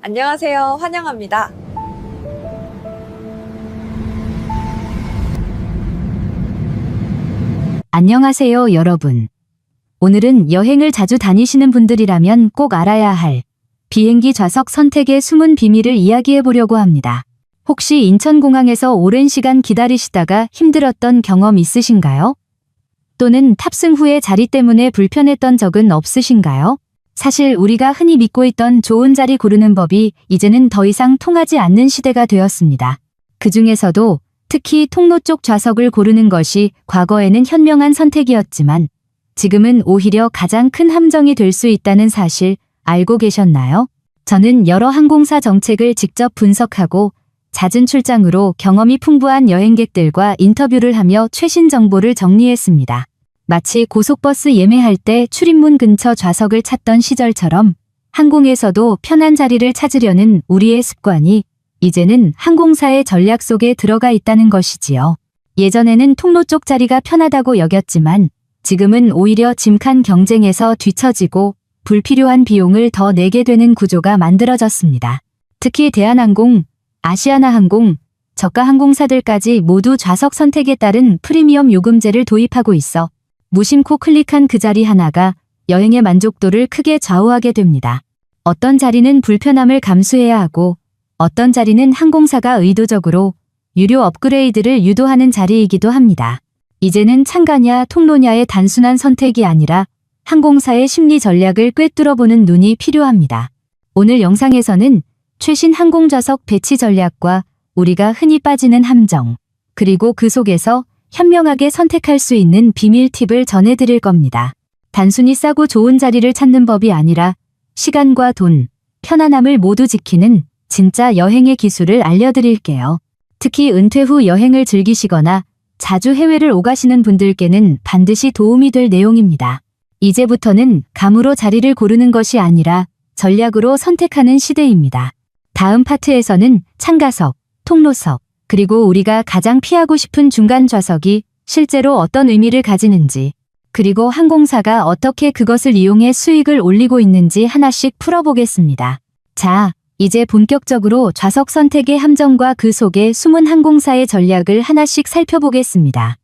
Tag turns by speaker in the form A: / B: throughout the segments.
A: 안녕하세요. 환영합니다.
B: 안녕하세요, 여러분. 오늘은 여행을 자주 다니시는 분들이라면 꼭 알아야 할 비행기 좌석 선택의 숨은 비밀을 이야기해 보려고 합니다. 혹시 인천공항에서 오랜 시간 기다리시다가 힘들었던 경험 있으신가요? 또는 탑승 후에 자리 때문에 불편했던 적은 없으신가요? 사실 우리가 흔히 믿고 있던 좋은 자리 고르는 법이 이제는 더 이상 통하지 않는 시대가 되었습니다. 그 중에서도 특히 통로 쪽 좌석을 고르는 것이 과거에는 현명한 선택이었지만 지금은 오히려 가장 큰 함정이 될 수 있다는 사실 알고 계셨나요? 저는 여러 항공사 정책을 직접 분석하고 잦은 출장으로 경험이 풍부한 여행객들과 인터뷰를 하며 최신 정보를 정리했습니다. 마치 고속버스 예매할 때 출입문 근처 좌석을 찾던 시절처럼 항공에서도 편한 자리를 찾으려는 우리의 습관이 이제는 항공사의 전략 속에 들어가 있다는 것이지요. 예전에는 통로 쪽 자리가 편하다고 여겼지만 지금은 오히려 짐칸 경쟁에서 뒤처지고 불필요한 비용을 더 내게 되는 구조가 만들어졌습니다. 특히 대한항공, 아시아나항공, 저가 항공사들까지 모두 좌석 선택에 따른 프리미엄 요금제를 도입하고 있어 무심코 클릭한 그 자리 하나가 여행의 만족도를 크게 좌우하게 됩니다. 어떤 자리는 불편함을 감수해야 하고 어떤 자리는 항공사가 의도적으로 유료 업그레이드를 유도하는 자리이기도 합니다. 이제는 창가냐 통로냐의 단순한 선택이 아니라 항공사의 심리 전략을 꿰뚫어보는 눈이 필요합니다. 오늘 영상에서는 최신 항공좌석 배치 전략과 우리가 흔히 빠지는 함정, 그리고 그 속에서 현명하게 선택할 수 있는 비밀 팁을 전해드릴 겁니다. 단순히 싸고 좋은 자리를 찾는 법이 아니라 시간과 돈, 편안함을 모두 지키는 진짜 여행의 기술을 알려드릴게요. 특히 은퇴 후 여행을 즐기시거나 자주 해외를 오가시는 분들께는 반드시 도움이 될 내용입니다. 이제부터는 감으로 자리를 고르는 것이 아니라 전략으로 선택하는 시대입니다. 다음 파트에서는 창가석, 통로석, 그리고 우리가 가장 피하고 싶은 중간 좌석이 실제로 어떤 의미를 가지는지, 그리고 항공사가 어떻게 그것을 이용해 수익을 올리고 있는지 하나씩 풀어보겠습니다. 자, 이제 본격적으로 좌석 선택의 함정과 그 속에 숨은 항공사의 전략을 하나씩 살펴보겠습니다.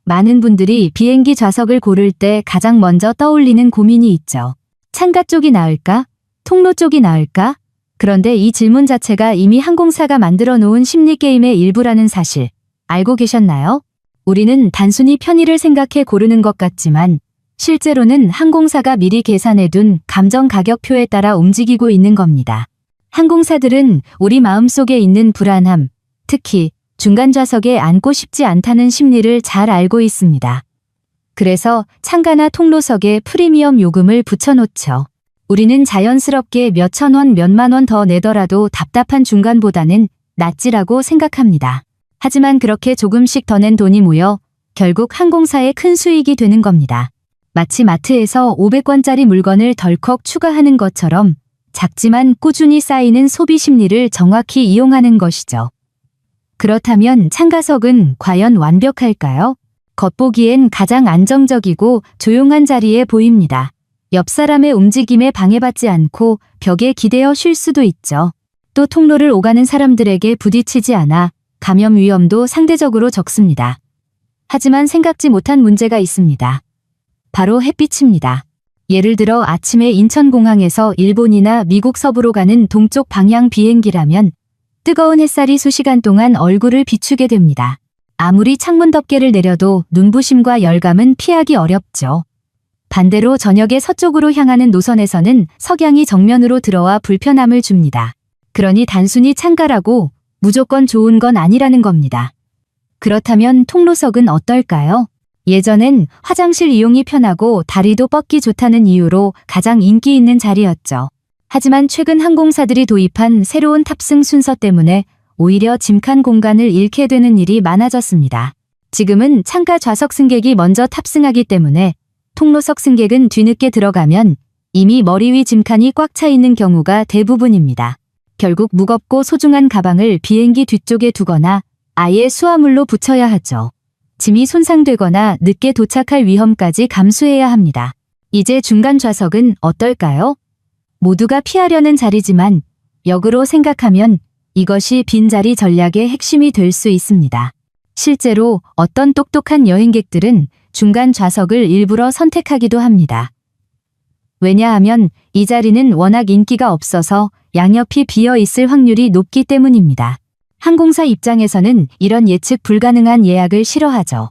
B: 많은 분들이 비행기 좌석을 고를 때 가장 먼저 떠올리는 고민이 있죠. 창가 쪽이 나을까? 통로 쪽이 나을까? 그런데 이 질문 자체가 이미 항공사가 만들어 놓은 심리게임의 일부라는 사실 알고 계셨나요? 우리는 단순히 편의를 생각해 고르는 것 같지만 실제로는 항공사가 미리 계산해둔 감정 가격표에 따라 움직이고 있는 겁니다. 항공사들은 우리 마음속에 있는 불안함, 특히 중간 좌석에 앉고 싶지 않다는 심리를 잘 알고 있습니다. 그래서 창가나 통로석에 프리미엄 요금을 붙여놓죠. 우리는 자연스럽게 몇천 원, 몇만 원 더 내더라도 답답한 중간보다는 낫지라고 생각합니다. 하지만 그렇게 조금씩 더 낸 돈이 모여 결국 항공사의 큰 수익이 되는 겁니다. 마치 마트에서 500원짜리 물건을 덜컥 추가하는 것처럼 작지만 꾸준히 쌓이는 소비 심리를 정확히 이용하는 것이죠. 그렇다면 창가석은 과연 완벽할까요? 겉보기엔 가장 안정적이고 조용한 자리에 보입니다. 옆 사람의 움직임에 방해받지 않고 벽에 기대어 쉴 수도 있죠. 또 통로를 오가는 사람들에게 부딪히지 않아 감염 위험도 상대적으로 적습니다. 하지만 생각지 못한 문제가 있습니다. 바로 햇빛입니다. 예를 들어 아침에 인천공항에서 일본이나 미국 서부로 가는 동쪽 방향 비행기라면 뜨거운 햇살이 수시간 동안 얼굴을 비추게 됩니다. 아무리 창문 덮개를 내려도 눈부심과 열감은 피하기 어렵죠. 반대로 저녁에 서쪽으로 향하는 노선에서는 석양이 정면으로 들어와 불편함을 줍니다. 그러니 단순히 창가라고 무조건 좋은 건 아니라는 겁니다. 그렇다면 통로석은 어떨까요? 예전엔 화장실 이용이 편하고 다리도 뻗기 좋다는 이유로 가장 인기 있는 자리였죠. 하지만 최근 항공사들이 도입한 새로운 탑승 순서 때문에 오히려 짐칸 공간을 잃게 되는 일이 많아졌습니다. 지금은 창가 좌석 승객이 먼저 탑승하기 때문에 통로석 승객은 뒤늦게 들어가면 이미 머리 위 짐칸이 꽉 차 있는 경우가 대부분입니다. 결국 무겁고 소중한 가방을 비행기 뒤쪽에 두거나 아예 수화물로 붙여야 하죠. 짐이 손상되거나 늦게 도착할 위험까지 감수해야 합니다. 이제 중간 좌석은 어떨까요? 모두가 피하려는 자리지만 역으로 생각하면 이것이 빈자리 전략의 핵심이 될 수 있습니다. 실제로 어떤 똑똑한 여행객들은 중간 좌석을 일부러 선택하기도 합니다. 왜냐하면 이 자리는 워낙 인기가 없어서 양옆이 비어 있을 확률이 높기 때문입니다. 항공사 입장에서는 이런 예측 불가능한 예약을 싫어하죠.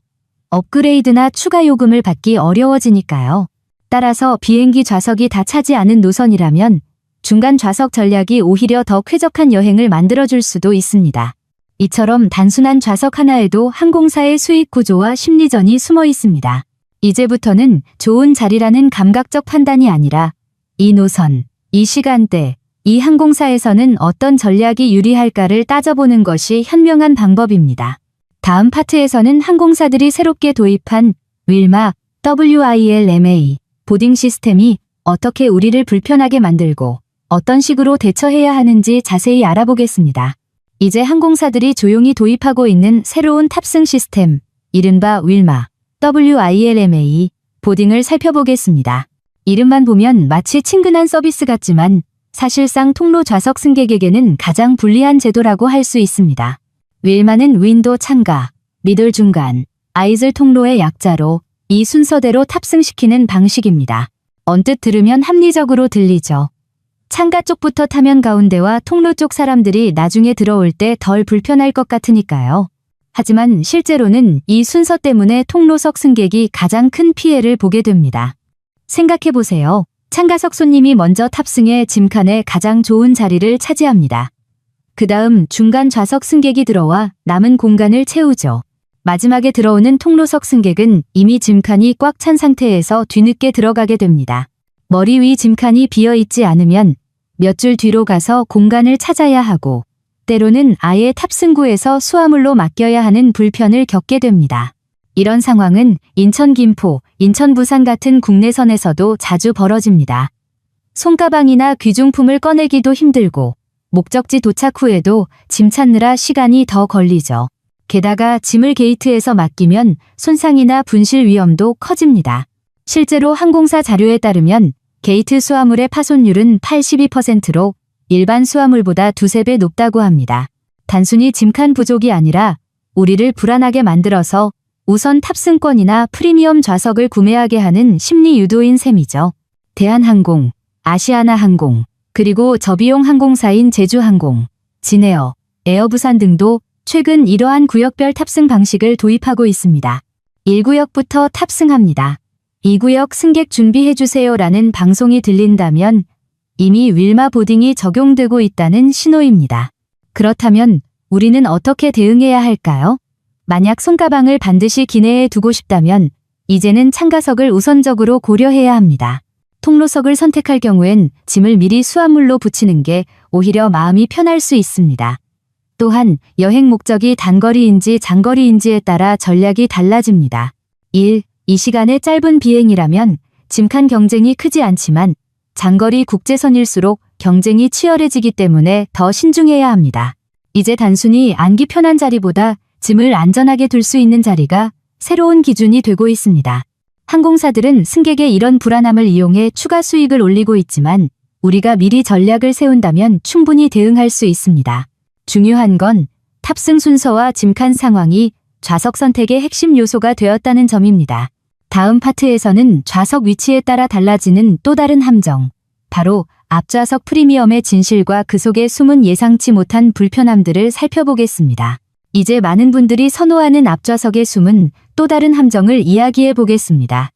B: 업그레이드나 추가 요금을 받기 어려워지니까요. 따라서 비행기 좌석이 다 차지 않은 노선이라면 중간 좌석 전략이 오히려 더 쾌적한 여행을 만들어줄 수도 있습니다. 이처럼 단순한 좌석 하나에도 항공사의 수익 구조와 심리전이 숨어 있습니다. 이제부터는 좋은 자리라는 감각적 판단이 아니라 이 노선, 이 시간대, 이 항공사에서는 어떤 전략이 유리할까를 따져보는 것이 현명한 방법입니다. 다음 파트에서는 항공사들이 새롭게 도입한 윌마, WILMA 보딩 시스템이 어떻게 우리를 불편하게 만들고 어떤 식으로 대처해야 하는지 자세히 알아보겠습니다. 이제 항공사들이 조용히 도입하고 있는 새로운 탑승 시스템, 이른바 윌마, WILMA 보딩을 살펴보겠습니다. 이름만 보면 마치 친근한 서비스 같지만 사실상 통로 좌석 승객에게는 가장 불리한 제도라고 할 수 있습니다. 윌마는 윈도 창가, 미들 중간, 아이즐 통로의 약자로 이 순서대로 탑승시키는 방식입니다. 언뜻 들으면 합리적으로 들리죠. 창가 쪽부터 타면 가운데와 통로 쪽 사람들이 나중에 들어올 때 덜 불편할 것 같으니까요. 하지만 실제로는 이 순서 때문에 통로석 승객이 가장 큰 피해를 보게 됩니다. 생각해보세요. 창가석 손님이 먼저 탑승해 짐칸에 가장 좋은 자리를 차지합니다. 그 다음 중간 좌석 승객이 들어와 남은 공간을 채우죠. 마지막에 들어오는 통로석 승객은 이미 짐칸이 꽉 찬 상태에서 뒤늦게 들어가게 됩니다. 머리 위 짐칸이 비어있지 않으면 몇 줄 뒤로 가서 공간을 찾아야 하고 때로는 아예 탑승구에서 수화물로 맡겨야 하는 불편을 겪게 됩니다. 이런 상황은 인천 김포, 인천 부산 같은 국내선에서도 자주 벌어집니다. 손가방이나 귀중품을 꺼내기도 힘들고 목적지 도착 후에도 짐 찾느라 시간이 더 걸리죠. 게다가 짐을 게이트에서 맡기면 손상이나 분실 위험도 커집니다. 실제로 항공사 자료에 따르면 게이트 수화물의 파손율은 82%로 일반 수화물보다 두세 배 높다고 합니다. 단순히 짐칸 부족이 아니라 우리를 불안하게 만들어서 우선 탑승권이나 프리미엄 좌석을 구매하게 하는 심리 유도인 셈이죠. 대한항공, 아시아나항공, 그리고 저비용 항공사인 제주항공, 진에어, 에어부산 등도 최근 이러한 구역별 탑승 방식을 도입하고 있습니다. 1구역부터 탑승합니다. 2구역 승객 준비해주세요라는 방송이 들린다면 이미 윌마 보딩이 적용되고 있다는 신호입니다. 그렇다면 우리는 어떻게 대응해야 할까요? 만약 손가방을 반드시 기내에 두고 싶다면 이제는 창가석을 우선적으로 고려해야 합니다. 통로석을 선택할 경우엔 짐을 미리 수화물로 붙이는 게 오히려 마음이 편할 수 있습니다. 또한 여행 목적이 단거리인지 장거리인지에 따라 전략이 달라집니다. 1. 이 시간에 짧은 비행이라면 짐칸 경쟁이 크지 않지만 장거리 국제선일수록 경쟁이 치열해지기 때문에 더 신중해야 합니다. 이제 단순히 앉기 편한 자리보다 짐을 안전하게 둘 수 있는 자리가 새로운 기준이 되고 있습니다. 항공사들은 승객의 이런 불안함을 이용해 추가 수익을 올리고 있지만 우리가 미리 전략을 세운다면 충분히 대응할 수 있습니다. 중요한 건 탑승 순서와 짐칸 상황이 좌석 선택의 핵심 요소가 되었다는 점입니다. 다음 파트에서는 좌석 위치에 따라 달라지는 또 다른 함정, 바로 앞좌석 프리미엄의 진실과 그 속에 숨은 예상치 못한 불편함들을 살펴보겠습니다. 이제 많은 분들이 선호하는 앞좌석에 숨은 또 다른 함정을 이야기해 보겠습니다.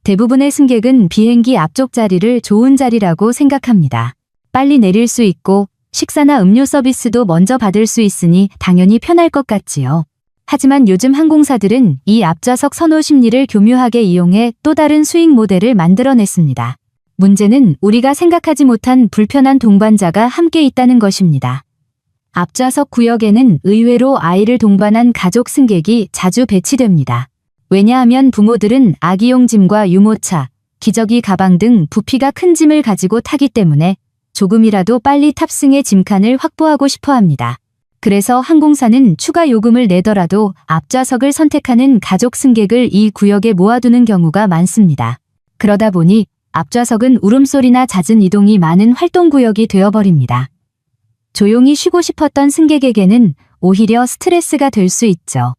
B: 대부분의 승객은 비행기 앞쪽 자리를 좋은 자리라고 생각합니다. 빨리 내릴 수 있고 식사나 음료 서비스도 먼저 받을 수 있으니 당연히 편할 것 같지요. 하지만 요즘 항공사들은 이 앞좌석 선호 심리를 교묘하게 이용해 또 다른 수익 모델을 만들어냈습니다. 문제는 우리가 생각하지 못한 불편한 동반자가 함께 있다는 것입니다. 앞좌석 구역에는 의외로 아이를 동반한 가족 승객이 자주 배치됩니다. 왜냐하면 부모들은 아기용 짐과 유모차, 기저귀 가방 등 부피가 큰 짐을 가지고 타기 때문에 조금이라도 빨리 탑승해 짐칸을 확보하고 싶어 합니다. 그래서 항공사는 추가 요금을 내더라도 앞좌석을 선택하는 가족 승객을 이 구역에 모아두는 경우가 많습니다. 그러다 보니 앞좌석은 울음소리나 잦은 이동이 많은 활동구역이 되어버립니다. 조용히 쉬고 싶었던 승객에게는 오히려 스트레스가 될 수 있죠.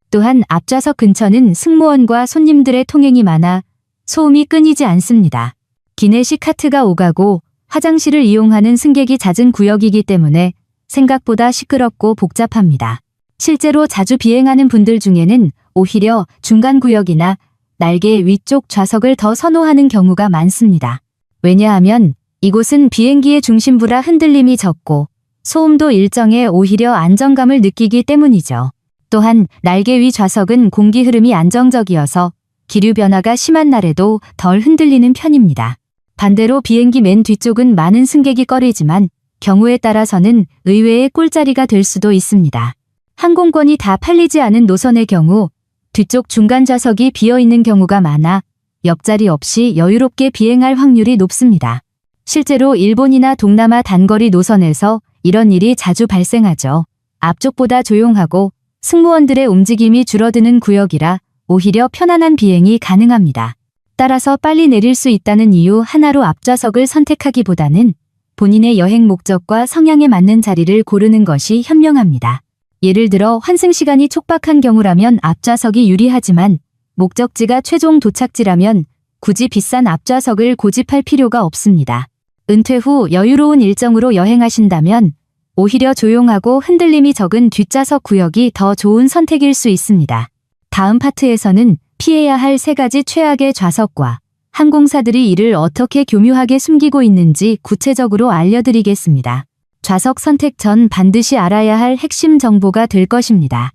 B: 또한 앞좌석 근처는 승무원과 손님들의 통행이 많아 소음이 끊이지 않습니다. 기내식 카트가 오가고 화장실을 이용하는 승객이 잦은 구역이기 때문에 생각보다 시끄럽고 복잡합니다. 실제로 자주 비행하는 분들 중에는 오히려 중간 구역이나 날개 위쪽 좌석을 더 선호하는 경우가 많습니다. 왜냐하면 이곳은 비행기의 중심부라 흔들림이 적고 소음도 일정해 오히려 안정감을 느끼기 때문이죠. 또한 날개 위 좌석은 공기 흐름이 안정적이어서 기류 변화가 심한 날에도 덜 흔들리는 편입니다. 반대로 비행기 맨 뒤쪽은 많은 승객이 꺼리지만 경우에 따라서는 의외의 꿀자리가 될 수도 있습니다. 항공권이 다 팔리지 않은 노선의 경우 뒤쪽 중간 좌석이 비어있는 경우가 많아 옆자리 없이 여유롭게 비행할 확률이 높습니다. 실제로 일본이나 동남아 단거리 노선에서 이런 일이 자주 발생하죠. 앞쪽보다 조용하고 승무원들의 움직임이 줄어드는 구역이라 오히려 편안한 비행이 가능합니다. 따라서 빨리 내릴 수 있다는 이유 하나로 앞좌석을 선택하기보다는 본인의 여행 목적과 성향에 맞는 자리를 고르는 것이 현명합니다. 예를 들어 환승 시간이 촉박한 경우라면 앞좌석이 유리하지만 목적지가 최종 도착지라면 굳이 비싼 앞좌석을 고집할 필요가 없습니다. 은퇴 후 여유로운 일정으로 여행하신다면 오히려 조용하고 흔들림이 적은 뒷좌석 구역이 더 좋은 선택일 수 있습니다. 다음 파트에서는 피해야 할 3가지 최악의 좌석과 항공사들이 이를 어떻게 교묘하게 숨기고 있는지 구체적으로 알려드리겠습니다. 좌석 선택 전 반드시 알아야 할 핵심 정보가 될 것입니다.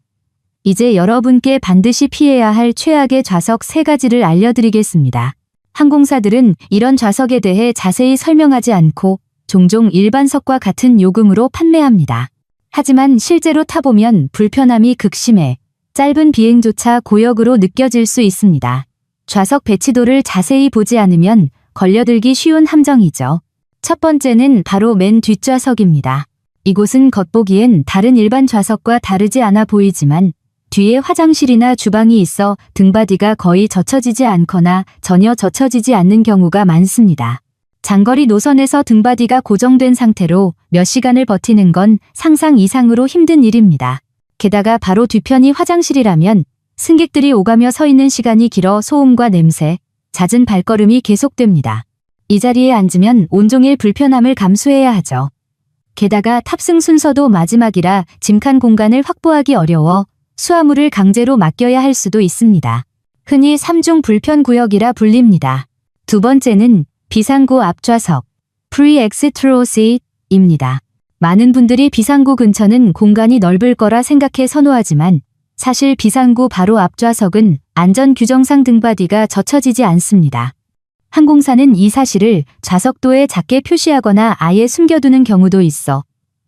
B: 이제 여러분께 반드시 피해야 할 최악의 좌석 3가지를 알려드리겠습니다. 항공사들은 이런 좌석에 대해 자세히 설명하지 않고 종종 일반석과 같은 요금으로 판매합니다. 하지만 실제로 타보면 불편함이 극심해 짧은 비행조차 고역으로 느껴질 수 있습니다. 좌석 배치도를 자세히 보지 않으면 걸려들기 쉬운 함정이죠. 첫 번째는 바로 맨 뒷좌석입니다. 이곳은 겉보기엔 다른 일반 좌석과 다르지 않아 보이지만 뒤에 화장실이나 주방이 있어 등받이가 거의 젖혀지지 않거나 전혀 젖혀지지 않는 경우가 많습니다. 장거리 노선에서 등받이가 고정된 상태로 몇 시간을 버티는 건 상상 이상으로 힘든 일입니다. 게다가 바로 뒤편이 화장실이라면 승객들이 오가며 서 있는 시간이 길어 소음과 냄새, 잦은 발걸음이 계속됩니다. 이 자리에 앉으면 온종일 불편함을 감수해야 하죠. 게다가 탑승 순서도 마지막이라 짐칸 공간을 확보하기 어려워 수화물을 강제로 맡겨야 할 수도 있습니다. 흔히 3중 불편 구역이라 불립니다. 두 번째는 비상구 앞좌석, Pre-Exit Row Seat입니다. 많은 분들이 비상구 근처는 공간이 넓을 거라 생각해 선호하지만 사실 비상구 바로 앞좌석은 안전 규정상 등받이가 젖혀지지 않습니다. 항공사는 이 사실을 좌석도에 작게 표시하거나 아예 숨겨두는 경우도 있어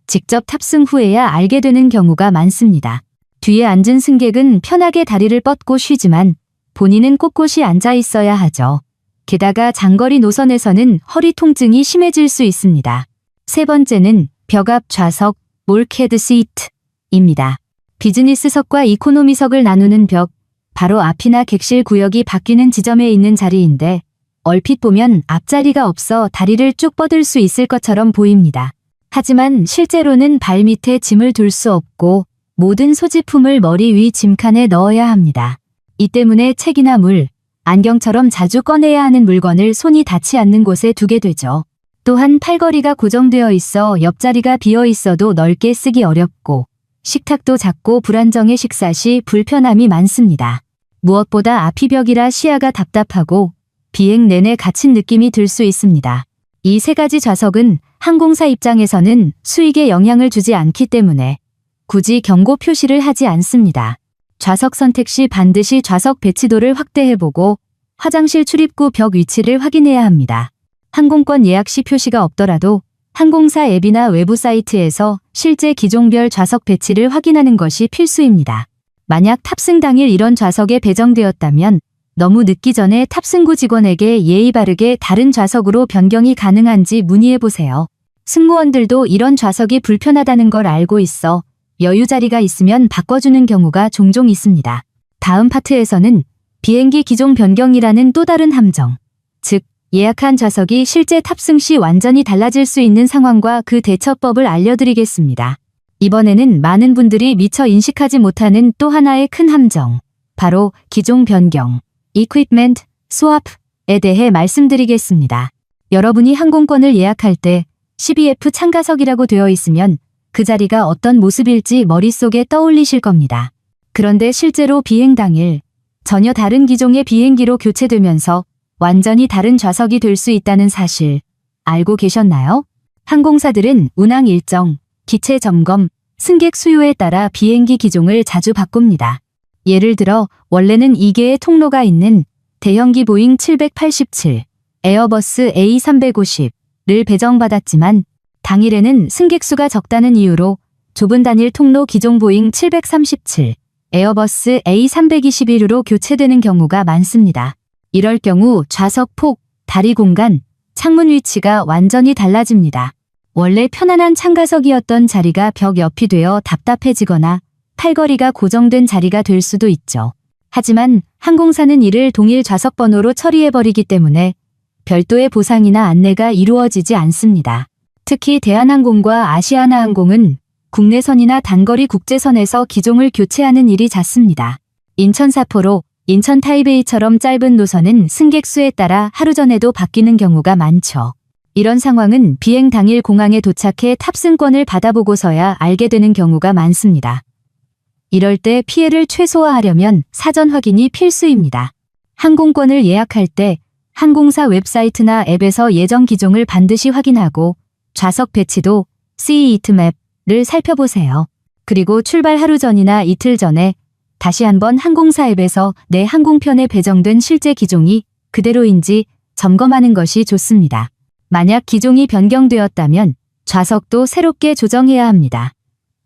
B: 직접 탑승 후에야 알게 되는 경우가 많습니다. 뒤에 앉은 승객은 편하게 다리를 뻗고 쉬지만 본인은 꼿꼿이 앉아 있어야 하죠. 게다가 장거리 노선에서는 허리 통증이 심해질 수 있습니다. 세 번째는 벽 앞 좌석, Bulkhead Seat입니다. 비즈니스석과 이코노미석을 나누는 벽, 바로 앞이나 객실 구역이 바뀌는 지점에 있는 자리인데 얼핏 보면 앞자리가 없어 다리를 쭉 뻗을 수 있을 것처럼 보입니다. 하지만 실제로는 발 밑에 짐을 둘 수 없고 모든 소지품을 머리 위 짐칸에 넣어야 합니다. 이 때문에 책이나 물, 안경처럼 자주 꺼내야 하는 물건을 손이 닿지 않는 곳에 두게 되죠. 또한 팔걸이가 고정되어 있어 옆자리가 비어 있어도 넓게 쓰기 어렵고 식탁도 작고 불안정해 식사 시 불편함이 많습니다. 무엇보다 앞이 벽이라 시야가 답답하고 비행 내내 갇힌 느낌이 들 수 있습니다. 이 3가지 좌석은 항공사 입장에서는 수익에 영향을 주지 않기 때문에 굳이 경고 표시를 하지 않습니다. 좌석 선택 시 반드시 좌석 배치도를 확대해보고 화장실 출입구 벽 위치를 확인해야 합니다. 항공권 예약 시 표시가 없더라도 항공사 앱이나 외부 사이트에서 실제 기종별 좌석 배치를 확인하는 것이 필수입니다. 만약 탑승 당일 이런 좌석에 배정되었다면 너무 늦기 전에 탑승구 직원에게 예의 바르게 다른 좌석으로 변경이 가능한지 문의해보세요. 승무원들도 이런 좌석이 불편하다는 걸 알고 있어 여유 자리가 있으면 바꿔주는 경우가 종종 있습니다. 다음 파트에서는 비행기 기종 변경이라는 또 다른 함정, 즉 예약한 좌석이 실제 탑승 시 완전히 달라질 수 있는 상황과 그 대처법을 알려드리겠습니다. 이번에는 많은 분들이 미처 인식하지 못하는 또 하나의 큰 함정, 바로 기종 변경, equipment swap에 대해 말씀드리겠습니다. 여러분이 항공권을 예약할 때 12F 참가석이라고 되어 있으면 그 자리가 어떤 모습일지 머릿속에 떠올리실 겁니다. 그런데 실제로 비행 당일 전혀 다른 기종의 비행기로 교체되면서 완전히 다른 좌석이 될 수 있다는 사실 알고 계셨나요? 항공사들은 운항 일정, 기체 점검, 승객 수요에 따라 비행기 기종을 자주 바꿉니다. 예를 들어 원래는 2개의 통로가 있는 대형기 보잉 787, 에어버스 A350를 배정받았지만 당일에는 승객 수가 적다는 이유로 좁은 단일 통로 기종 보잉 737, 에어버스 A321으로 교체되는 경우가 많습니다. 이럴 경우 좌석 폭, 다리 공간, 창문 위치가 완전히 달라집니다. 원래 편안한 참가석이었던 자리가 벽 옆이 되어 답답해지거나 팔걸이가 고정된 자리가 될 수도 있죠. 하지만 항공사는 이를 동일 좌석 번호로 처리해버리기 때문에 별도의 보상이나 안내가 이루어지지 않습니다. 특히 대한항공과 아시아나항공은 국내선이나 단거리 국제선에서 기종을 교체하는 일이 잦습니다. 인천 사포로, 인천 타이베이처럼 짧은 노선은 승객 수에 따라 하루 전에도 바뀌는 경우가 많죠. 이런 상황은 비행 당일 공항에 도착해 탑승권을 받아보고서야 알게 되는 경우가 많습니다. 이럴 때 피해를 최소화하려면 사전 확인이 필수입니다. 항공권을 예약할 때 항공사 웹사이트나 앱에서 예정 기종을 반드시 확인하고 좌석 배치도 Seatmap를 살펴보세요. 그리고 출발 하루 전이나 이틀 전에 다시 한번 항공사 앱에서 내 항공편에 배정된 실제 기종이 그대로인지 점검하는 것이 좋습니다. 만약 기종이 변경되었다면 좌석도 새롭게 조정해야 합니다.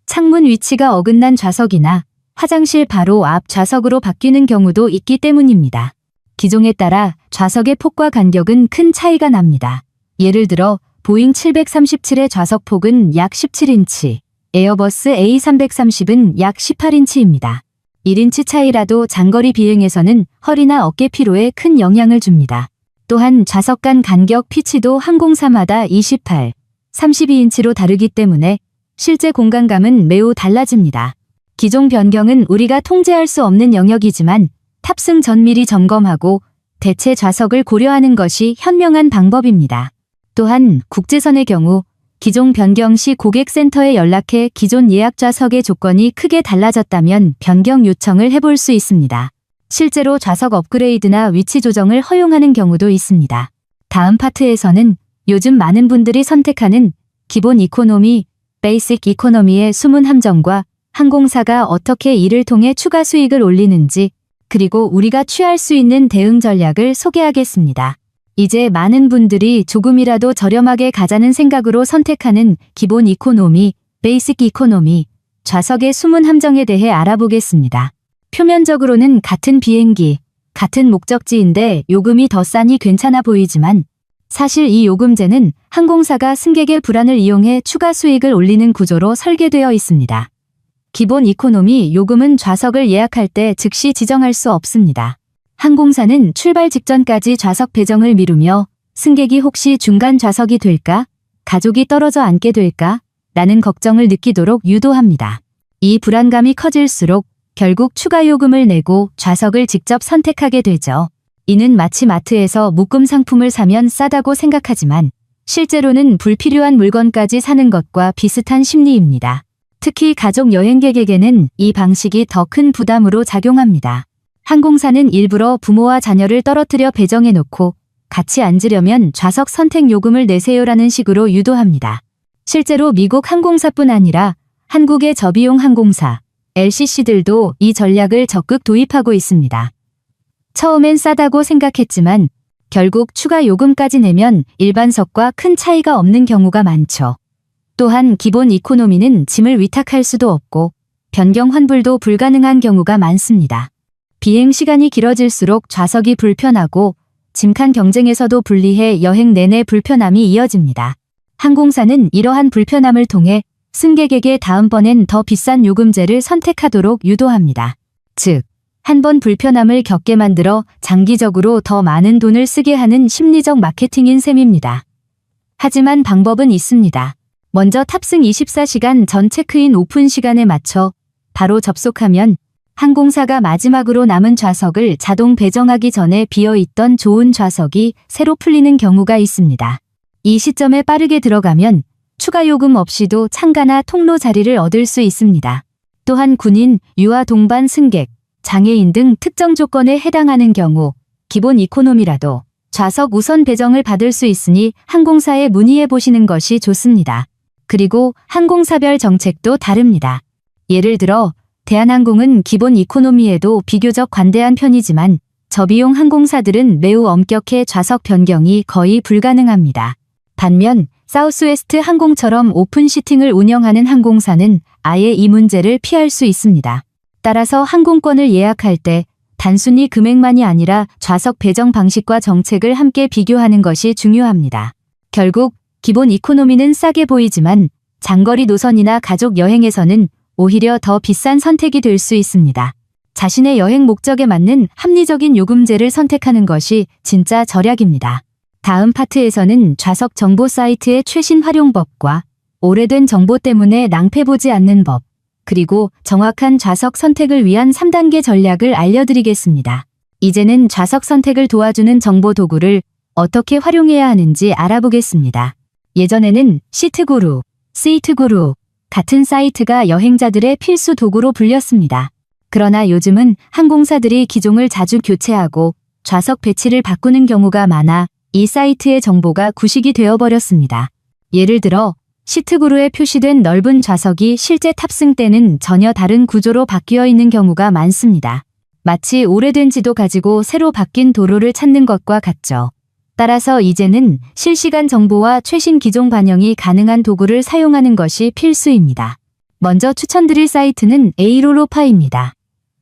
B: 창문 위치가 어긋난 좌석이나 화장실 바로 앞 좌석으로 바뀌는 경우도 있기 때문입니다. 기종에 따라 좌석의 폭과 간격은 큰 차이가 납니다. 예를 들어 보잉 737의 좌석 폭은 약 17인치, 에어버스 A330은 약 18인치입니다. 1인치 차이라도 장거리 비행에서는 허리나 어깨 피로에 큰 영향을 줍니다. 또한 좌석 간 간격 피치도 항공사마다 28, 32인치로 다르기 때문에 실제 공간감은 매우 달라집니다. 기종 변경은 우리가 통제할 수 없는 영역이지만 탑승 전 미리 점검하고 대체 좌석을 고려하는 것이 현명한 방법입니다. 또한 국제선의 경우 기종 변경 시 고객센터에 연락해 기존 예약 좌석의 조건이 크게 달라졌다면 변경 요청을 해볼 수 있습니다. 실제로 좌석 업그레이드나 위치 조정을 허용하는 경우도 있습니다. 다음 파트에서는 요즘 많은 분들이 선택하는 기본 이코노미, 베이식 이코노미의 숨은 함정과 항공사가 어떻게 이를 통해 추가 수익을 올리는지, 그리고 우리가 취할 수 있는 대응 전략을 소개하겠습니다. 이제 많은 분들이 조금이라도 저렴하게 가자는 생각으로 선택하는 기본 이코노미, 베이식 이코노미, 좌석의 숨은 함정에 대해 알아보겠습니다. 표면적으로는 같은 비행기, 같은 목적지인데 요금이 더 싸니 괜찮아 보이지만 사실 이 요금제는 항공사가 승객의 불안을 이용해 추가 수익을 올리는 구조로 설계되어 있습니다. 기본 이코노미 요금은 좌석을 예약할 때 즉시 지정할 수 없습니다. 항공사는 출발 직전까지 좌석 배정을 미루며 승객이 혹시 중간 좌석이 될까? 가족이 떨어져 앉게 될까? 라는 걱정을 느끼도록 유도합니다. 이 불안감이 커질수록 결국 추가 요금을 내고 좌석을 직접 선택하게 되죠. 이는 마치 마트에서 묶음 상품을 사면 싸다고 생각하지만 실제로는 불필요한 물건까지 사는 것과 비슷한 심리입니다. 특히 가족 여행객에게는 이 방식이 더 큰 부담으로 작용합니다. 항공사는 일부러 부모와 자녀를 떨어뜨려 배정해놓고 같이 앉으려면 좌석 선택 요금을 내세요라는 식으로 유도합니다. 실제로 미국 항공사뿐 아니라 한국의 저비용 항공사, LCC들도 이 전략을 적극 도입하고 있습니다. 처음엔 싸다고 생각했지만 결국 추가 요금까지 내면 일반석과 큰 차이가 없는 경우가 많죠. 또한 기본 이코노미는 짐을 위탁할 수도 없고 변경 환불도 불가능한 경우가 많습니다. 비행 시간이 길어질수록 좌석이 불편하고 짐칸 경쟁에서도 불리해 여행 내내 불편함이 이어집니다. 항공사는 이러한 불편함을 통해 승객에게 다음번엔 더 비싼 요금제를 선택하도록 유도합니다. 즉, 한 번 불편함을 겪게 만들어 장기적으로 더 많은 돈을 쓰게 하는 심리적 마케팅인 셈입니다. 하지만 방법은 있습니다. 먼저 탑승 24시간 전 체크인 오픈 시간에 맞춰 바로 접속하면 항공사가 마지막으로 남은 좌석을 자동 배정하기 전에 비어있던 좋은 좌석이 새로 풀리는 경우가 있습니다. 이 시점에 빠르게 들어가면 추가 요금 없이도 창가나 통로 자리를 얻을 수 있습니다. 또한 군인, 유아 동반 승객, 장애인 등 특정 조건에 해당하는 경우 기본 이코노미라도 좌석 우선 배정을 받을 수 있으니 항공사에 문의해 보시는 것이 좋습니다. 그리고 항공사별 정책도 다릅니다. 예를 들어 대한항공은 기본 이코노미에도 비교적 관대한 편이지만 저비용 항공사들은 매우 엄격해 좌석 변경이 거의 불가능합니다. 반면 사우스웨스트 항공처럼 오픈 시팅을 운영하는 항공사는 아예 이 문제를 피할 수 있습니다. 따라서 항공권을 예약할 때 단순히 금액만이 아니라 좌석 배정 방식과 정책을 함께 비교하는 것이 중요합니다. 결국 기본 이코노미는 싸게 보이지만 장거리 노선이나 가족 여행에서는 오히려 더 비싼 선택이 될 수 있습니다. 자신의 여행 목적에 맞는 합리적인 요금제를 선택하는 것이 진짜 절약입니다. 다음 파트에서는 좌석 정보 사이트의 최신 활용법과 오래된 정보 때문에 낭패보지 않는 법, 그리고 정확한 좌석 선택을 위한 3단계 전략을 알려드리겠습니다. 이제는 좌석 선택을 도와주는 정보 도구를 어떻게 활용해야 하는지 알아보겠습니다. 예전에는 시트구루, 시트구루 같은 사이트가 여행자들의 필수 도구로 불렸습니다. 그러나 요즘은 항공사들이 기종을 자주 교체하고 좌석 배치를 바꾸는 경우가 많아 이 사이트의 정보가 구식이 되어버렸습니다. 예를 들어 시트구루에 표시된 넓은 좌석이 실제 탑승 때는 전혀 다른 구조로 바뀌어 있는 경우가 많습니다. 마치 오래된 지도 가지고 새로 바뀐 도로를 찾는 것과 같죠. 따라서 이제는 실시간 정보와 최신 기종 반영이 가능한 도구를 사용하는 것이 필수입니다. 먼저 추천드릴 사이트는 에이롤로파입니다.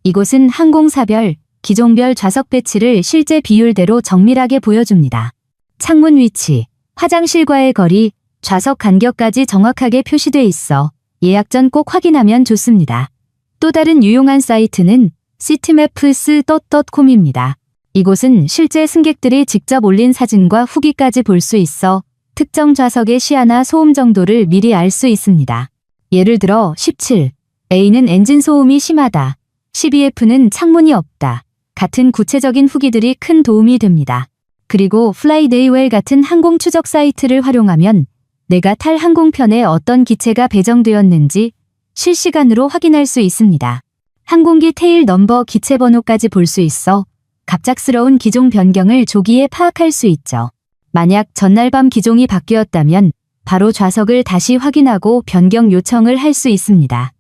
B: 이곳은 항공사별, 기종별 좌석 배치를 실제 비율대로 정밀하게 보여줍니다. 창문 위치, 화장실과의 거리, 좌석 간격까지 정확하게 표시돼 있어 예약 전 꼭 확인하면 좋습니다. 또 다른 유용한 사이트는 seatmaps.com입니다. 이곳은 실제 승객들이 직접 올린 사진과 후기까지 볼 수 있어 특정 좌석의 시야나 소음 정도를 미리 알 수 있습니다. 예를 들어 17, A는 엔진 소음이 심하다, 12F는 창문이 없다 같은 구체적인 후기들이 큰 도움이 됩니다. 그리고 플라이데이웰 같은 항공 추적 사이트를 활용하면 내가 탈 항공편에 어떤 기체가 배정되었는지 실시간으로 확인할 수 있습니다. 항공기 테일 넘버 기체 번호까지 볼 수 있어 갑작스러운 기종 변경을 조기에 파악할 수 있죠. 만약 전날 밤 기종이 바뀌었다면 바로 좌석을 다시 확인하고 변경 요청을 할 수 있습니다.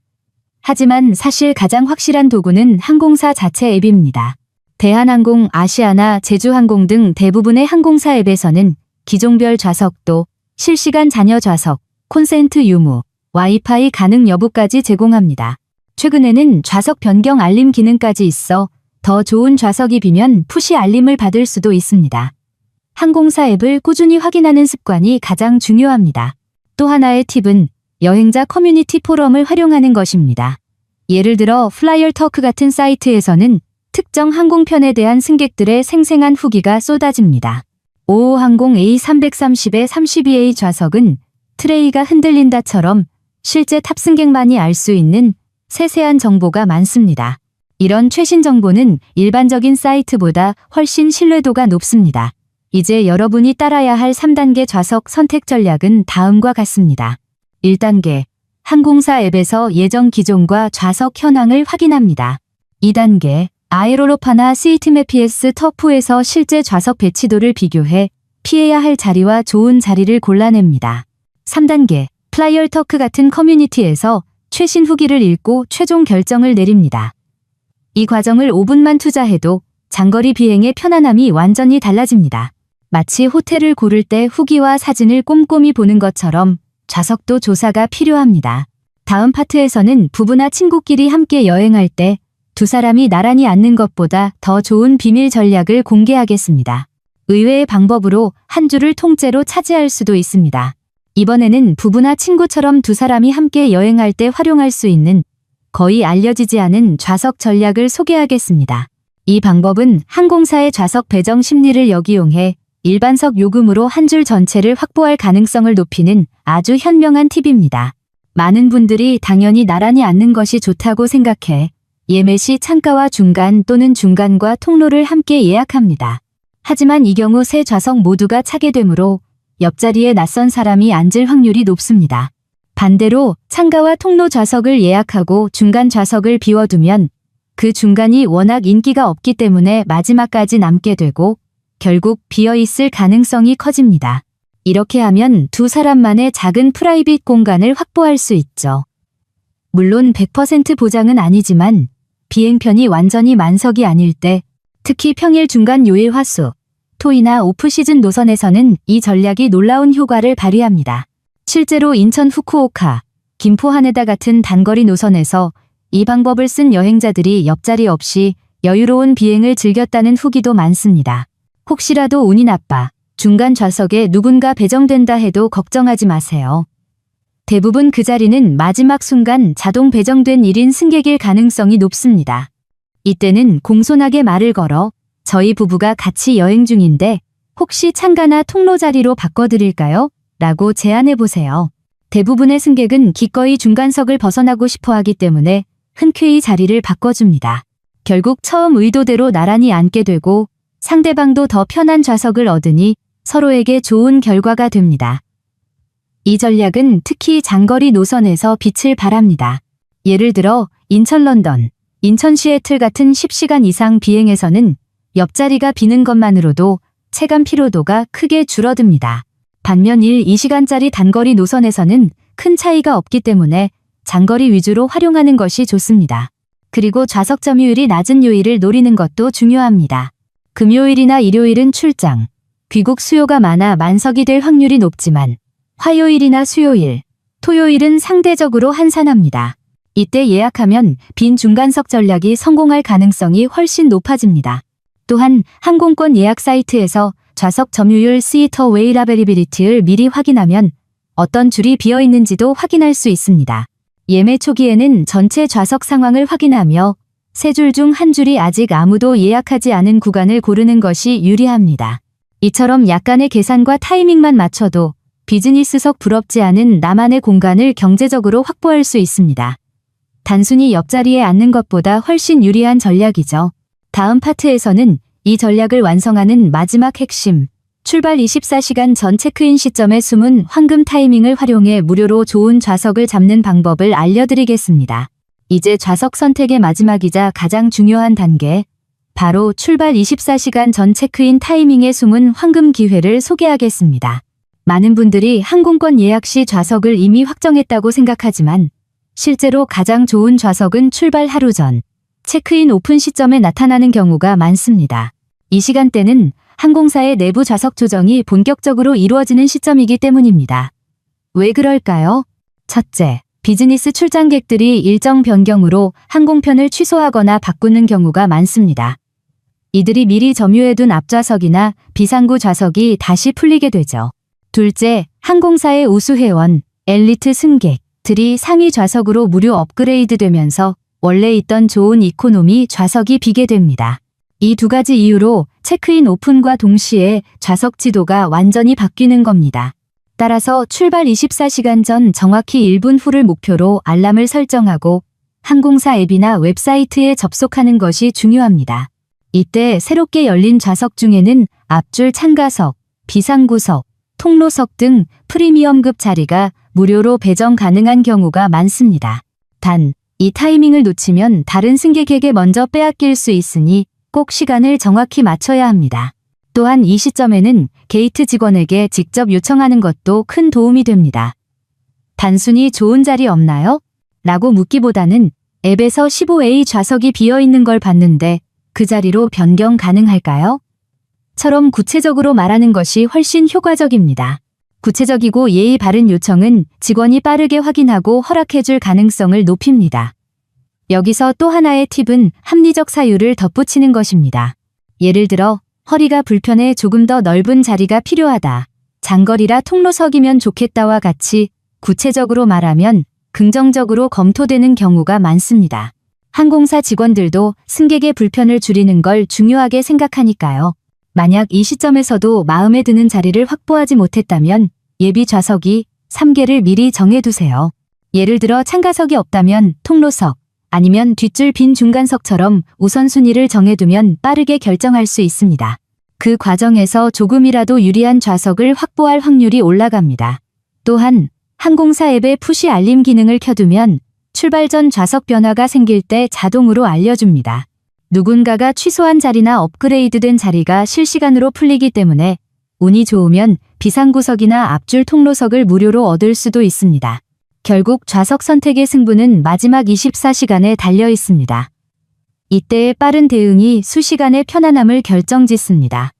B: 하지만 사실 가장 확실한 도구는 항공사 자체 앱입니다. 대한항공, 아시아나, 제주항공 등 대부분의 항공사 앱에서는 기종별 좌석도 실시간 잔여 좌석, 콘센트 유무, 와이파이 가능 여부까지 제공합니다. 최근에는 좌석 변경 알림 기능까지 있어 더 좋은 좌석이 비면 푸시 알림을 받을 수도 있습니다. 항공사 앱을 꾸준히 확인하는 습관이 가장 중요합니다. 또 하나의 팁은 여행자 커뮤니티 포럼을 활용하는 것입니다. 예를 들어 플라이얼터크 같은 사이트에서는 특정 항공편에 대한 승객들의 생생한 후기가 쏟아집니다. 55항공 A330의 32A 좌석은 트레이가 흔들린다처럼 실제 탑승객만이 알 수 있는 세세한 정보가 많습니다. 이런 최신 정보는 일반적인 사이트보다 훨씬 신뢰도가 높습니다. 이제 여러분이 따라야 할 3단계 좌석 선택 전략은 다음과 같습니다. 1단계, 항공사 앱에서 예정 기종과 좌석 현황을 확인합니다. 2단계, 아에롤로파나 시트맵ps 터프에서 실제 좌석 배치도를 비교해 피해야 할 자리와 좋은 자리를 골라냅니다. 3단계, 플라이얼터크 같은 커뮤니티에서 최신 후기를 읽고 최종 결정을 내립니다. 이 과정을 5분만 투자해도 장거리 비행의 편안함이 완전히 달라집니다. 마치 호텔을 고를 때 후기와 사진을 꼼꼼히 보는 것처럼 좌석도 조사가 필요합니다. 다음 파트에서는 부부나 친구끼리 함께 여행할 때 두 사람이 나란히 앉는 것보다 더 좋은 비밀 전략을 공개하겠습니다. 의외의 방법으로 한 줄을 통째로 차지할 수도 있습니다. 이번에는 부부나 친구처럼 두 사람이 함께 여행할 때 활용할 수 있는 거의 알려지지 않은 좌석 전략을 소개하겠습니다. 이 방법은 항공사의 좌석 배정 심리를 역이용해 일반석 요금으로 한 줄 전체를 확보할 가능성을 높이는 아주 현명한 팁입니다. 많은 분들이 당연히 나란히 앉는 것이 좋다고 생각해 예매 시 창가와 중간 또는 중간과 통로를 함께 예약합니다. 하지만 이 경우 세 좌석 모두가 차게 되므로 옆자리에 낯선 사람이 앉을 확률이 높습니다. 반대로 창가와 통로 좌석을 예약하고 중간 좌석을 비워두면 그 중간이 워낙 인기가 없기 때문에 마지막까지 남게 되고 결국 비어있을 가능성이 커집니다. 이렇게 하면 두 사람만의 작은 프라이빗 공간을 확보할 수 있죠. 물론 100% 보장은 아니지만 비행편이 완전히 만석이 아닐 때, 특히 평일 중간 요일 화수, 토이나 오프시즌 노선에서는 이 전략이 놀라운 효과를 발휘합니다. 실제로 인천 후쿠오카, 김포 하네다 같은 단거리 노선에서 이 방법을 쓴 여행자들이 옆자리 없이 여유로운 비행을 즐겼다는 후기도 많습니다. 혹시라도 운이 나빠 중간 좌석에 누군가 배정된다 해도 걱정하지 마세요. 대부분 그 자리는 마지막 순간 자동 배정된 1인 승객일 가능성이 높습니다. 이때는 공손하게 말을 걸어 저희 부부가 같이 여행 중인데 혹시 창가나 통로 자리로 바꿔드릴까요? 라고 제안해보세요. 대부분의 승객은 기꺼이 중간석을 벗어나고 싶어 하기 때문에 흔쾌히 자리를 바꿔줍니다. 결국 처음 의도대로 나란히 앉게 되고 상대방도 더 편한 좌석을 얻으니 서로에게 좋은 결과가 됩니다. 이 전략은 특히 장거리 노선에서 빛을 발합니다. 예를 들어 인천 런던, 인천 시애틀 같은 10시간 이상 비행에서는 옆자리가 비는 것만으로도 체감 피로도가 크게 줄어듭니다. 반면 2시간짜리 단거리 노선에서는 큰 차이가 없기 때문에 장거리 위주로 활용하는 것이 좋습니다. 그리고 좌석 점유율이 낮은 요일을 노리는 것도 중요합니다. 금요일이나 일요일은 출장, 귀국 수요가 많아 만석이 될 확률이 높지만 화요일이나 수요일, 토요일은 상대적으로 한산합니다. 이때 예약하면 빈 중간석 전략이 성공할 가능성이 훨씬 높아집니다. 또한 항공권 예약 사이트에서 좌석 점유율 Seat Availability를 미리 확인하면 어떤 줄이 비어 있는지도 확인할 수 있습니다. 예매 초기에는 전체 좌석 상황을 확인하며 세 줄 중 한 줄이 아직 아무도 예약하지 않은 구간을 고르는 것이 유리합니다. 이처럼 약간의 계산과 타이밍만 맞춰도 비즈니스석 부럽지 않은 나만의 공간을 경제적으로 확보할 수 있습니다. 단순히 옆자리에 앉는 것보다 훨씬 유리한 전략이죠. 다음 파트에서는 이 전략을 완성하는 마지막 핵심, 출발 24시간 전 체크인 시점에 숨은 황금 타이밍을 활용해 무료로 좋은 좌석을 잡는 방법을 알려드리겠습니다. 이제 좌석 선택의 마지막이자 가장 중요한 단계, 바로 출발 24시간 전 체크인 타이밍에 숨은 황금 기회를 소개하겠습니다. 많은 분들이 항공권 예약 시 좌석을 이미 확정했다고 생각하지만 실제로 가장 좋은 좌석은 출발 하루 전, 체크인 오픈 시점에 나타나는 경우가 많습니다. 이 시간대는 항공사의 내부 좌석 조정이 본격적으로 이루어지는 시점이기 때문입니다. 왜 그럴까요? 첫째, 비즈니스 출장객들이 일정 변경으로 항공편을 취소하거나 바꾸는 경우가 많습니다. 이들이 미리 점유해둔 앞좌석이나 비상구 좌석이 다시 풀리게 되죠. 둘째, 항공사의 우수회원, 엘리트 승객들이 상위 좌석으로 무료 업그레이드 되면서 원래 있던 좋은 이코노미 좌석이 비게 됩니다. 이 두 가지 이유로 체크인 오픈과 동시에 좌석 지도가 완전히 바뀌는 겁니다. 따라서 출발 24시간 전 정확히 1분 후를 목표로 알람을 설정하고 항공사 앱이나 웹사이트에 접속하는 것이 중요합니다. 이때 새롭게 열린 좌석 중에는 앞줄 창가석, 비상구석, 통로석 등 프리미엄급 자리가 무료로 배정 가능한 경우가 많습니다. 단, 이 타이밍을 놓치면 다른 승객에게 먼저 빼앗길 수 있으니 꼭 시간을 정확히 맞춰야 합니다. 또한 이 시점에는 게이트 직원에게 직접 요청하는 것도 큰 도움이 됩니다. 단순히 좋은 자리 없나요? 라고 묻기보다는 앱에서 15A 좌석이 비어있는 걸 봤는데 그 자리로 변경 가능할까요? 처럼 구체적으로 말하는 것이 훨씬 효과적입니다. 구체적이고 예의 바른 요청은 직원이 빠르게 확인하고 허락해줄 가능성을 높입니다. 여기서 또 하나의 팁은 합리적 사유를 덧붙이는 것입니다. 예를 들어 허리가 불편해 조금 더 넓은 자리가 필요하다. 장거리라 통로석이면 좋겠다와 같이 구체적으로 말하면 긍정적으로 검토되는 경우가 많습니다. 항공사 직원들도 승객의 불편을 줄이는 걸 중요하게 생각하니까요. 만약 이 시점에서도 마음에 드는 자리를 확보하지 못했다면 예비 좌석이 3개를 미리 정해두세요. 예를 들어 참가석이 없다면 통로석, 아니면 뒷줄 빈 중간석처럼 우선순위를 정해두면 빠르게 결정할 수 있습니다. 그 과정에서 조금이라도 유리한 좌석을 확보할 확률이 올라갑니다. 또한 항공사 앱의 푸시 알림 기능을 켜두면 출발 전 좌석 변화가 생길 때 자동으로 알려줍니다. 누군가가 취소한 자리나 업그레이드된 자리가 실시간으로 풀리기 때문에 운이 좋으면 비상구석이나 앞줄 통로석을 무료로 얻을 수도 있습니다. 결국 좌석 선택의 승부는 마지막 24시간에 달려 있습니다. 이때의 빠른 대응이 수시간의 편안함을 결정짓습니다.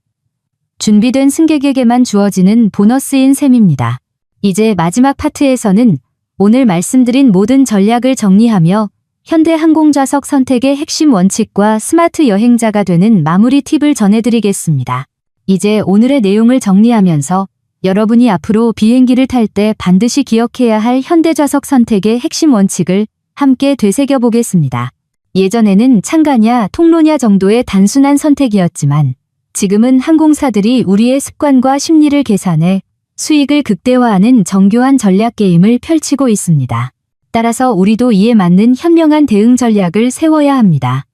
B: 준비된 승객에게만 주어지는 보너스인 셈입니다. 이제 마지막 파트에서는 오늘 말씀드린 모든 전략을 정리하며 현대항공 좌석 선택의 핵심 원칙과 스마트 여행자가 되는 마무리 팁을 전해드리겠습니다. 이제 오늘의 내용을 정리하면서 여러분이 앞으로 비행기를 탈 때 반드시 기억해야 할 현대좌석 선택의 핵심 원칙을 함께 되새겨 보겠습니다. 예전에는 창가냐 통로냐 정도의 단순한 선택이었지만 지금은 항공사들이 우리의 습관과 심리를 계산해 수익을 극대화하는 정교한 전략 게임을 펼치고 있습니다. 따라서 우리도 이에 맞는 현명한 대응 전략을 세워야 합니다.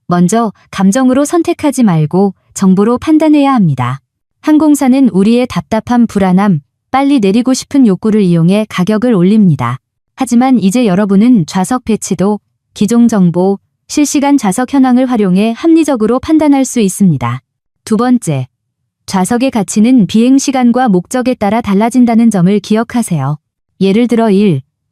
B: 먼저 감정으로 선택하지 말고 정보로 판단해야 합니다. 항공사는 우리의 답답함, 불안함, 빨리 내리고 싶은 욕구를 이용해 가격을 올립니다. 하지만 이제 여러분은 좌석 배치도, 기종 정보, 실시간 좌석 현황을 활용해 합리적으로 판단할 수 있습니다. 두 번째, 좌석의 가치는 비행 시간과 목적에 따라 달라진다는 점을 기억하세요. 예를 들어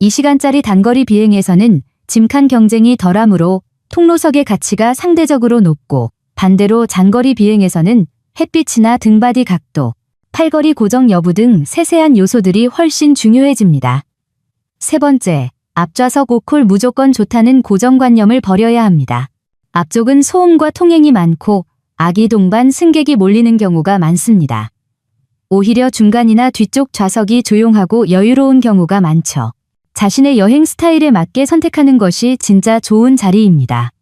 B: 2시간짜리 단거리 비행에서는 짐칸 경쟁이 덜하므로 통로석의 가치가 상대적으로 높고 반대로 장거리 비행에서는 햇빛이나 등받이 각도, 팔걸이 고정 여부 등 세세한 요소들이 훨씬 중요해집니다. 세 번째, 앞좌석 5콜 무조건 좋다는 고정관념을 버려야 합니다. 앞쪽은 소음과 통행이 많고 아기 동반 승객이 몰리는 경우가 많습니다. 오히려 중간이나 뒤쪽 좌석이 조용하고 여유로운 경우가 많죠. 자신의 여행 스타일에 맞게 선택하는 것이 진짜 좋은 자리입니다.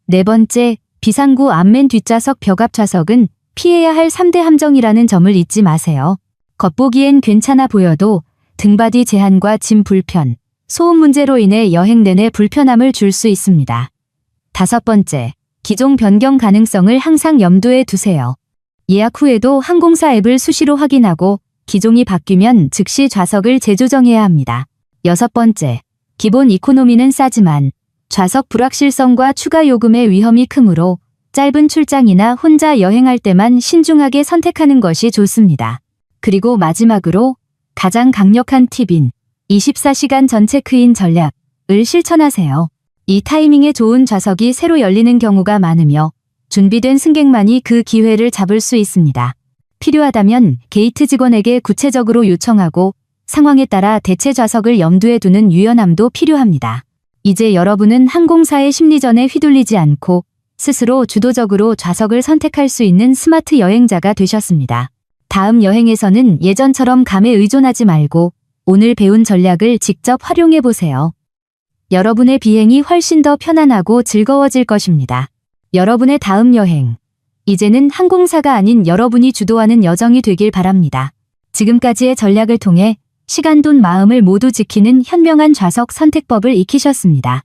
B: 네 번째, 비상구 앞맨 뒷좌석 벽앞 좌석은 피해야 할 3대 함정이라는 점을 잊지 마세요. 겉보기엔 괜찮아 보여도 등받이 제한과 짐 불편, 소음 문제로 인해 여행 내내 불편함을 줄 수 있습니다. 다섯 번째, 기종 변경 가능성을 항상 염두에 두세요. 예약 후에도 항공사 앱을 수시로 확인하고 기종이 바뀌면 즉시 좌석을 재조정해야 합니다. 여섯 번째, 기본 이코노미는 싸지만 좌석 불확실성과 추가 요금의 위험이 크므로 짧은 출장이나 혼자 여행할 때만 신중하게 선택하는 것이 좋습니다. 그리고 마지막으로 가장 강력한 팁인 24시간 전 체크인 전략을 실천하세요. 이 타이밍에 좋은 좌석이 새로 열리는 경우가 많으며 준비된 승객만이 그 기회를 잡을 수 있습니다. 필요하다면 게이트 직원에게 구체적으로 요청하고 상황에 따라 대체 좌석을 염두에 두는 유연함도 필요합니다. 이제 여러분은 항공사의 심리전에 휘둘리지 않고 스스로 주도적으로 좌석을 선택할 수 있는 스마트 여행자가 되셨습니다. 다음 여행에서는 예전처럼 감에 의존하지 말고 오늘 배운 전략을 직접 활용해 보세요. 여러분의 비행이 훨씬 더 편안하고 즐거워질 것입니다. 여러분의 다음 여행, 이제는 항공사가 아닌 여러분이 주도하는 여정이 되길 바랍니다. 지금까지의 전략을 통해 시간, 돈, 마음을 모두 지키는 현명한 좌석 선택법을 익히셨습니다.